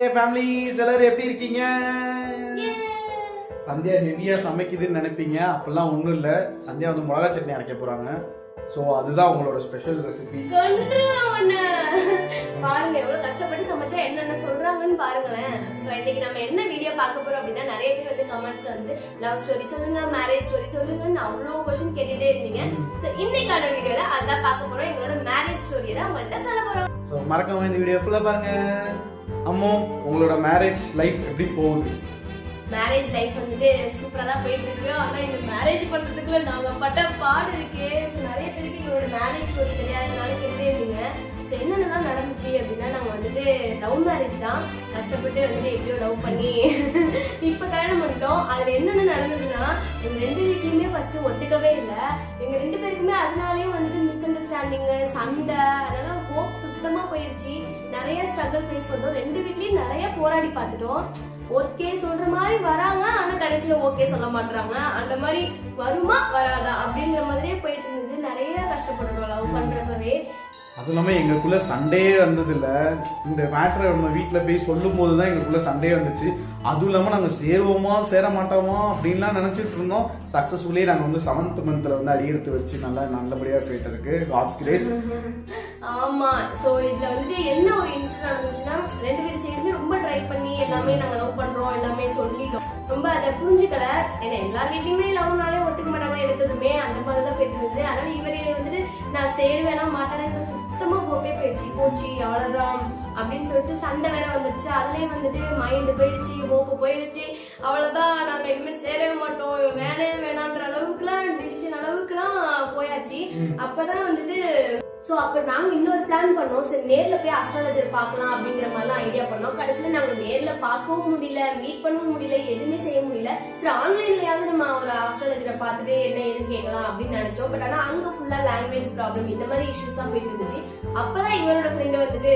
Families எல்லாரும் எப்படி இருக்கீங்க? சந்தியா ஹெவியா சமைக்குதுன்னு நினைப்பீங்க, அப்பெல்லாம் ஒண்ணும் இல்ல. சந்தியா வந்து மிளகா சட்னி அரைக்க போறாங்க. சோ அதுதான் உங்களோட ஸ்பெஷல் ரெசிபி. பாருங்க எவ்வளவு கஷ்டப்பட்டு சமைச்சா என்னென்ன சொல்றாங்கன்னு பாருங்களேன். சோ இன்னைக்கு நம்ம என்ன வீடியோ பார்க்க போறோம் அப்படின்னா, நிறைய பேர் வந்து கமெண்ட்ஸ் வந்து லவ் ஸ்டோரி சொல்லுங்க, மேரேஜ் ஸ்டோரி சொல்லுங்கன்னு அவ்வளவு क्वेश्चन கேட்டுட்டே இருந்தீங்க. சோ இன்னைக்கான வீடியோல அதான் பார்க்க போறோம். எங்களோட மேரேஜ் ஸ்டோரியை தான் உங்கள்ட்ட சொல்ல போறோம். சோ மறக்காம இந்த வீடியோ ஃபுல்லா பாருங்க. அம்மோ, உங்களோட மேரேஜ் லைஃப் எப்படி போகுது? மேரேஜ் லைஃப் வந்துட்டு சூப்பரா தான் போயிட்டு இருக்கு. ஆனா இந்த மேரேஜ் பண்றதுக்குள்ள நாங்க பட்ட பாடு இருக்கே. நிறைய பேருக்கு எங்களோட மேரேஜ் ஸ்டோரி தெரியாதனால கேட்டே இருந்தீங்க. என்னென்னலாம் நடந்துச்சு அப்படின்னா, நாங்க வந்துட்டு லவ் மேரேஜ் தான். கஷ்டப்பட்டு வந்துட்டு எப்படியோ லவ் பண்ணி இப்ப கல்யாணம் பண்ணிட்டோம். அதுல என்னென்ன நடந்ததுன்னா, எங்க ரெண்டு வீட்லயுமே ஃபர்ஸ்ட் ஒத்துக்கவே இல்லை. எங்க ரெண்டு பேருக்குமே அதனாலயும் வந்துட்டு மிஸ் அண்டர்ஸ்டாண்டிங், சண்டை, அதனால ஹோப் சுத்தமா போயிடுச்சு. நிறைய ஸ்ட்ரகிள் ஃபேஸ் பண்றோம். ரெண்டு வீட்லயும் நிறைய போராடி பார்த்துட்டோம். ஓகே சொல்ற மாதிரி வராங்க, ஆனா கடைசியில ஓகே சொல்ல மாட்டாங்க. அந்த மாதிரி வருமா வராதா அப்படிங்கிற மாதிரியே போயிட்டு இருந்தது. நிறைய கஷ்டப்பட்டுட்டோம் லவ் பண்றப்பவே. அதுவும் இல்லாம எங்களுக்குள்ள சண்டையே வந்தது இல்ல. இந்த மேட்டரை நம்ம வீட்டுல போய் சொல்லும் போதுதான் எங்களுக்குள்ள சண்டையே வந்துச்சு. அதுவும் இல்லாம நாங்க சேருவோமா சேர மாட்டோமா அப்படின்லாம் நினைச்சிட்டு இருந்தோம். சக்சஸ்ஃபுல்லி நாங்க வந்து 7th மந்த்ல வந்து அடியெடுத்து வச்சு நல்லபடியா போயிட்டு இருக்கு. God's grace. ஆமா. சோ இதுல வந்துட்டு என்ன ஒரு இன்சிடென்ட் நடந்துச்சுன்னா, ரெண்டு பேரும் சைடுமே ரொம்ப ட்ரை பண்ணி எல்லாமே நாங்க லவ் பண்றோம் எல்லாமே சொல்லிட்டோம். ரொம்ப அதை புரிஞ்சுக்கல. ஏன்னா எல்லார் வீட்லயுமே லவ்னாலே ஒத்துக்க மாட்டாங்க எடுத்ததுமே. அந்த மாதிரிதான் போயிட்டு இருந்தது. அதனால இவரே வந்துட்டு நான் சேருவேனா மாட்டேன்னா சுத்தமா ஹோப்பே போச்சு அவ்வளவுதான் அப்படின்னு சொல்லிட்டு சண்டை வேற வந்துருச்சு. அதுலயே வந்துட்டு மைண்ட் போயிடுச்சு, ஹோப்பு போயிடுச்சு. அவ்வளவுதான், நாங்க இனிமே சேரவே மாட்டோம், வேணான்ற அளவுக்குலாம் டிசிஷன் அளவுக்குலாம் போயாச்சு. அப்பதான் வந்துட்டு அப்ப நாங்க இன்னொரு பிளான் பண்ணோம். சரி நேர்ல போய் அஸ்ட்ராலஜர் பார்க்கலாம் அப்படிங்கிற மாதிரிலாம் ஐடியா பண்ணோம். கடைசியில நாங்க நேர்ல பார்க்கவும் முடியல, மீட் பண்ணவும் முடியல, எதுவுமே செய்ய முடியல. சரி ஆன்லைன்லயாவது நம்ம ஒரு அஸ்ட்ராலஜரை பார்த்துட்டு என்ன ஏதுன்னு கேட்கலாம் அப்படின்னு நினைச்சோம். பட் ஆனா அங்க ஃபுல்லா லாங்குவேஜ் ப்ராப்ளம், இந்த மாதிரி இஷ்யூஸ் தான் போயிட்டு இருந்துச்சு. அப்பதான் இவரோட ஃப்ரெண்டு வந்துட்டு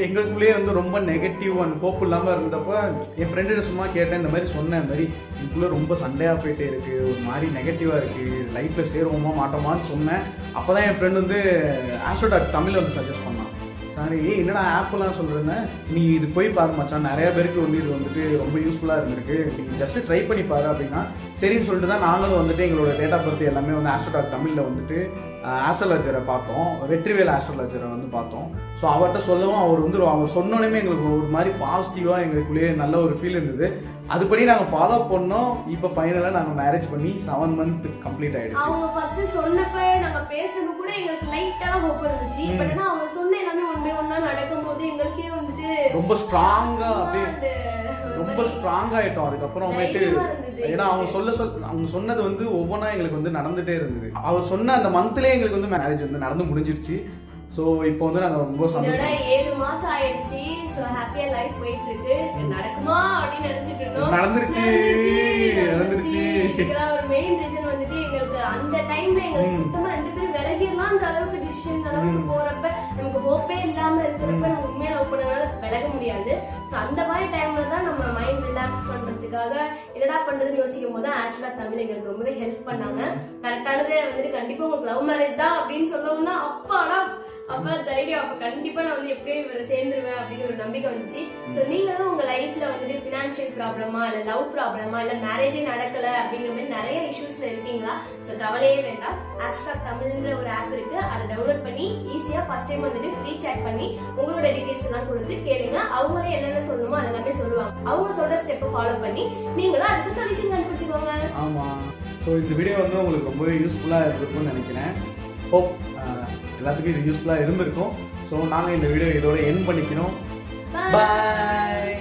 எங்களுக்குள்ளேயே வந்து ரொம்ப நெகட்டிவ் அண்ட் ஹோப் இல்லாம இருந்தப்ப என் ஃப்ரெண்டு சும்மா கேட்டேன். இந்த மாதிரி சொன்னேன், இந்த மாதிரி இதுக்குள்ள ரொம்ப சண்டையா போயிட்டே இருக்கு, ஒரு மாதிரி நெகட்டிவா இருக்கு, லைஃப்ல சேருவோமா மாட்டோமான்னு சொன்னேன். அப்பதான் என் ஃப்ரெண்ட் வந்து ஆஸ்ட்ரோடாக் தமிழ்ல வந்து சஜஸ்ட் பண்ணான். சாரி என்னடா ஆப்லாம் சொல்றேன், நீ இது போய் பாரு மச்சான், நிறைய பேருக்கு வந்து இது வந்துட்டு ரொம்ப யூஸ்ஃபுல்லா இருந்திருக்கு, நீங்க ஜஸ்ட் ட்ரை பண்ணி பாரு அப்படின்னா சரின்னு சொல்லிட்டு தான் நாங்களும் வந்துட்டு எங்களோட டேட் ஆஃப் பர்த் எல்லாமே வந்து ஆஸ்ட்ரோடாக் தமிழ்ல வந்துட்டு ஆஸ்ட்ராலஜரை பார்த்தோம். வெற்றிவேல் ஆஸ்ட்ராலஜரை வந்து பார்த்தோம். ஸோ அவர்கிட்ட சொல்லவும் அவர் சொன்னோடனே எங்களுக்கு ஒரு மாதிரி பாசிட்டிவா எங்களுக்குள்ளேயே நல்ல ஒரு ஃபீல் இருந்தது. அதுபடி நாங்க ஃபாலோ பண்ணோம். இப்ப ஃபைனலா நாங்க மேரேஜ் பண்ணி 7 மந்த் கம்ப்ளீட் ஆயிடுச்சு. அவங்க ஃபர்ஸ்ட் சொன்னப்ப நாங்க பேசுறது கூட எங்களுக்கு லைட்டா ஹோப் இருந்துச்சு. பட் ஆனா அவங்க சொன்ன எல்லாமே ஒண்ணா நடக்கும்போது எங்களுக்கே வந்துட்டு ரொம்ப ஸ்ட்ராங்கா அப்படியே ரொம்ப ஸ்ட்ராங் ஆயிட்டோம். அதுக்கப்புறம் ஏன்னா அவங்க சொன்னது வந்து ஒவ்வொன்றா எங்களுக்கு வந்து நடந்துட்டே இருந்தது. அவர் சொன்ன அந்த மந்த்லயே எங்களுக்கு வந்து மேரேஜ் வந்து நடந்து முடிஞ்சிருச்சு. சோ இப்போ வந்து நாங்க ரொம்ப சந்தோஷம். 7 மாசம் ஆயிடுச்சு. சோ ஹாப்பியா லைஃப் போயிட்டு இருக்கு. நடக்குமா அப்படின்னு நினைச்சிட்டு இருந்தோம். நடந்துருச்சு. இதுதான் ஒரு மெயின் ரீசன் வந்துட்டு எங்களுக்கு அந்த டைம்ல எங்களுக்கு சுத்தமா ரெண்டு பேரும் விலகிடலாம்ன்ற அளவுக்கு டிசிஷன் அளவுக்கு போறப்ப நமக்கு ஹோப்பே இல்லாம இருக்கிறப்ப நம்ம உண்மையா லவ் பண்ணனால விலக முடியாது. சோ அந்த மாதிரி டைம்ல தான் நம்ம மைண்ட் ரிலாக்ஸ் பண்றதுக்காக என்னடா பண்றதுன்னு யோசிக்கும் போது ஆஸ்ட்ரோடாக் தமிழ் எங்களுக்கு ரொம்பவே ஹெல்ப் பண்ணாங்க. கரெக்டானது வந்துட்டு கண்டிப்பா உங்களுக்கு லவ் மேரேஜ் தான் அப்படின்னு சொல்லவும் தான் அப்ப தைரியம், அப்ப கண்டிப்பா நான் வந்து எப்படியும் இவரை சேர்ந்துருவேன் அப்படின்னு ஒரு நம்பிக்கை வந்துச்சு. சோ நீங்களும் உங்க லைஃப்ல வந்துட்டு பினான்சியல் ப்ராப்ளமா இல்ல லவ் ப்ராப்ளமா இல்ல மேரேஜே நடக்கல அப்படிங்கிற மாதிரி நிறைய இஷ்யூஸ்ல இருக்கீங்களா? சோ கவலையே வேண்டாம். ஆஸ்ட்ராக் தமிழ்ன்ற ஒரு ஆப் இருக்கு. அதை டவுன்லோட் பண்ணி ஈஸியா ஃபர்ஸ்ட் டைம் வந்துட்டு ஃப்ரீ சாட் பண்ணி உங்களோட டீடைல்ஸ் எல்லாம் கொடுத்து கேளுங்க. அவங்களே என்னென்ன சொல்லணுமோ அதெல்லாமே சொல்லுவாங்க. அவங்க சொல்ற ஸ்டெப்பை ஃபாலோ பண்ணி நீங்களும் அதுக்கு சொல்யூஷன் கண்டுபிடிச்சுக்கோங்க. ஆமா. சோ இந்த வீடியோ வந்து உங்களுக்கு ரொம்பவே யூஸ்ஃபுல்லா இருக்கும்னு நினைக்கிறேன். ஹோப் எல்லாத்துக்கும் இது யூஸ்ஃபுல்லா இருந்திருக்கும். ஸோ நாங்கள் இந்த வீடியோ இதோட எண்ட் பண்ணிக்கிறோம். பாய்.